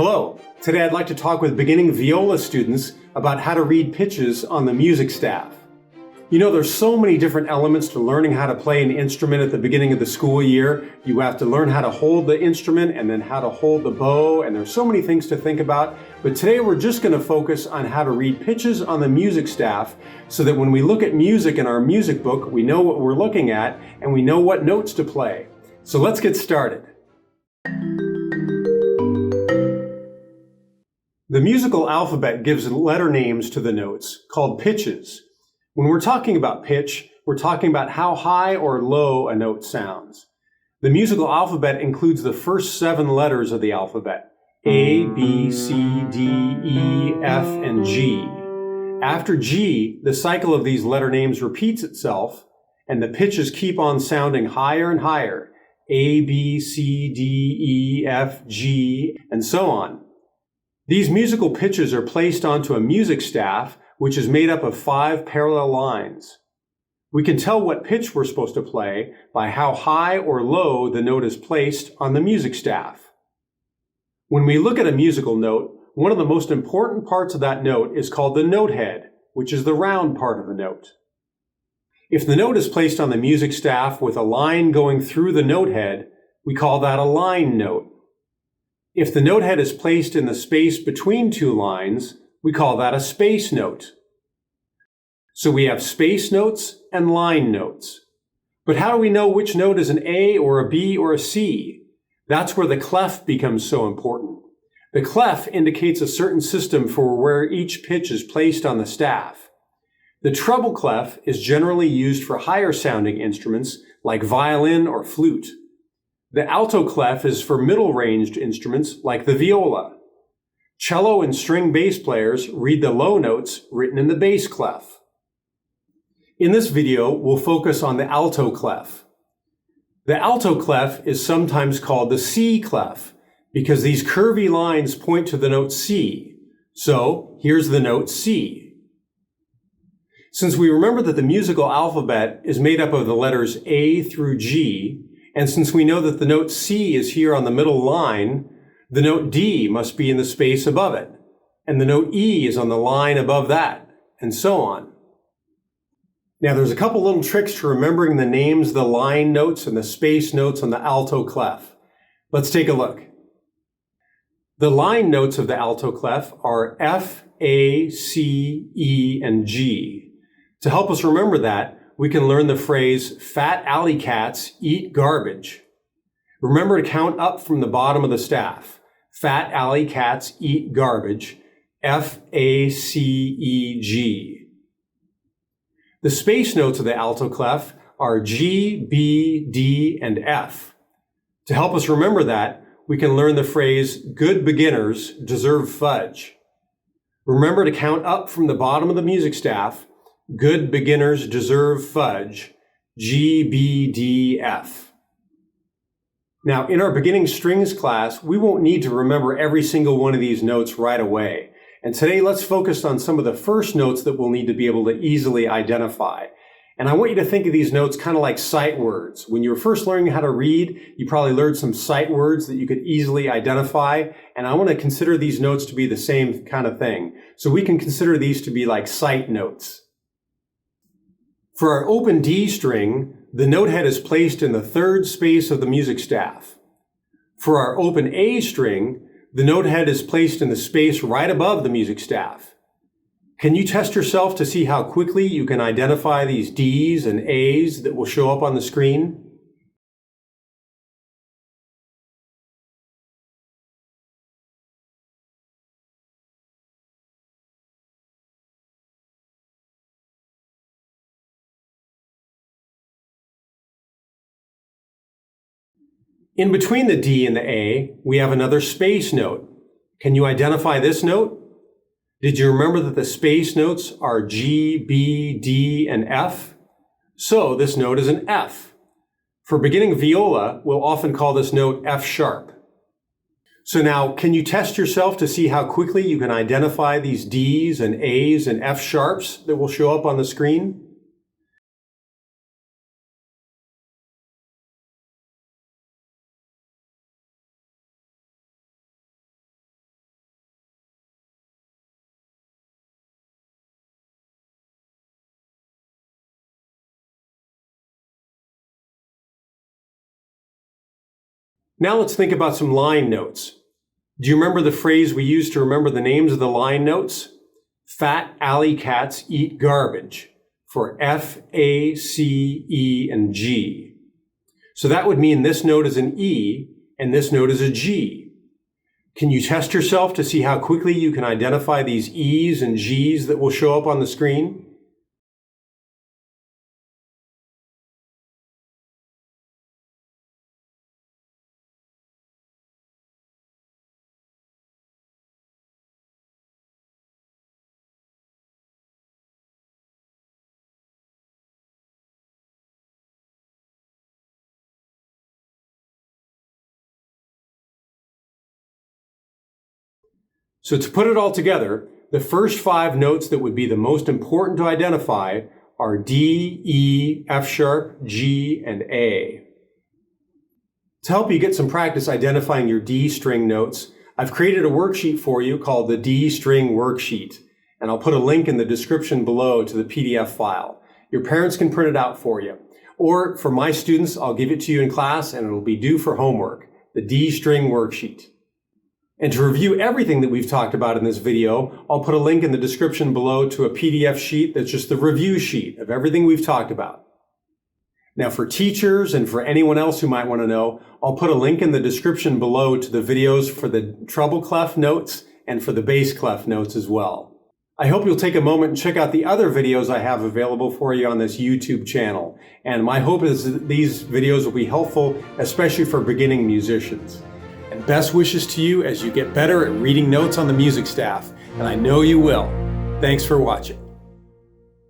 Hello, today I'd like to talk with beginning viola students about how to read pitches on the music staff. You know, there's so many different elements to learning how to play an instrument at the beginning of the school year. You have to learn how to hold the instrument and then how to hold the bow, and there's so many things to think about. But today we're just going to focus on how to read pitches on the music staff so that when we look at music in our music book, we know what we're looking at and we know what notes to play. So let's get started. The musical alphabet gives letter names to the notes, called pitches. When we're talking about pitch, we're talking about how high or low a note sounds. The musical alphabet includes the first 7 letters of the alphabet, A, B, C, D, E, F, and G. After G, the cycle of these letter names repeats itself, and the pitches keep on sounding higher and higher, A, B, C, D, E, F, G, and so on. These musical pitches are placed onto a music staff, which is made up of 5 parallel lines. We can tell what pitch we're supposed to play by how high or low the note is placed on the music staff. When we look at a musical note, one of the most important parts of that note is called the note head, which is the round part of the note. If the note is placed on the music staff with a line going through the note head, we call that a line note. If the note head is placed in the space between 2 lines, we call that a space note. So we have space notes and line notes. But how do we know which note is an A or a B or a C? That's where the clef becomes so important. The clef indicates a certain system for where each pitch is placed on the staff. The treble clef is generally used for higher sounding instruments like violin or flute. The alto clef is for middle-ranged instruments like the viola. Cello and string bass players read the low notes written in the bass clef. In this video, we'll focus on the alto clef. The alto clef is sometimes called the C clef because these curvy lines point to the note C. So here's the note C. Since we remember that the musical alphabet is made up of the letters A through G, and since we know that the note C is here on the middle line, the note D must be in the space above it, and the note E is on the line above that, and so on. Now there's a couple little tricks to remembering the names of the line notes and the space notes on the alto clef. Let's take a look. The line notes of the alto clef are F, A, C, E, and G. To help us remember that, we can learn the phrase, fat alley cats eat garbage. Remember to count up from the bottom of the staff. Fat alley cats eat garbage, F, A, C, E, G. The space notes of the alto clef are G, B, D, and F. To help us remember that, we can learn the phrase, good beginners deserve fudge. Remember to count up from the bottom of the music staff. Good beginners deserve fudge, G, B, D, F. Now, in our beginning strings class, we won't need to remember every single one of these notes right away. And today, let's focus on some of the first notes that we'll need to be able to easily identify. And I want you to think of these notes kind of like sight words. When you were first learning how to read, you probably learned some sight words that you could easily identify. And I want to consider these notes to be the same kind of thing. So we can consider these to be like sight notes. For our open D string, the note head is placed in the 3rd space of the music staff. For our open A string, the note head is placed in the space right above the music staff. Can you test yourself to see how quickly you can identify these Ds and As that will show up on the screen? In between the D and the A, we have another space note. Can you identify this note? Did you remember that the space notes are G, B, D, and F? So this note is an F. For beginning viola, we'll often call this note F sharp. So now, can you test yourself to see how quickly you can identify these Ds and As and F sharps that will show up on the screen? Now let's think about some line notes. Do you remember the phrase we used to remember the names of the line notes? Fat alley cats eat garbage, for F, A, C, E, and G. So that would mean this note is an E and this note is a G. Can you test yourself to see how quickly you can identify these E's and G's that will show up on the screen? So to put it all together, the first 5 notes that would be the most important to identify are D, E, F sharp, G, and A. To help you get some practice identifying your D string notes, I've created a worksheet for you called the D string worksheet, and I'll put a link in the description below to the PDF file. Your parents can print it out for you. Or for my students, I'll give it to you in class and it'll be due for homework, the D string worksheet. And to review everything that we've talked about in this video, I'll put a link in the description below to a PDF sheet that's just the review sheet of everything we've talked about. Now for teachers and for anyone else who might want to know, I'll put a link in the description below to the videos for the treble clef notes and for the bass clef notes as well. I hope you'll take a moment and check out the other videos I have available for you on this YouTube channel. And my hope is that these videos will be helpful, especially for beginning musicians. And best wishes to you as you get better at reading notes on the music staff, and I know you will. Thanks for watching.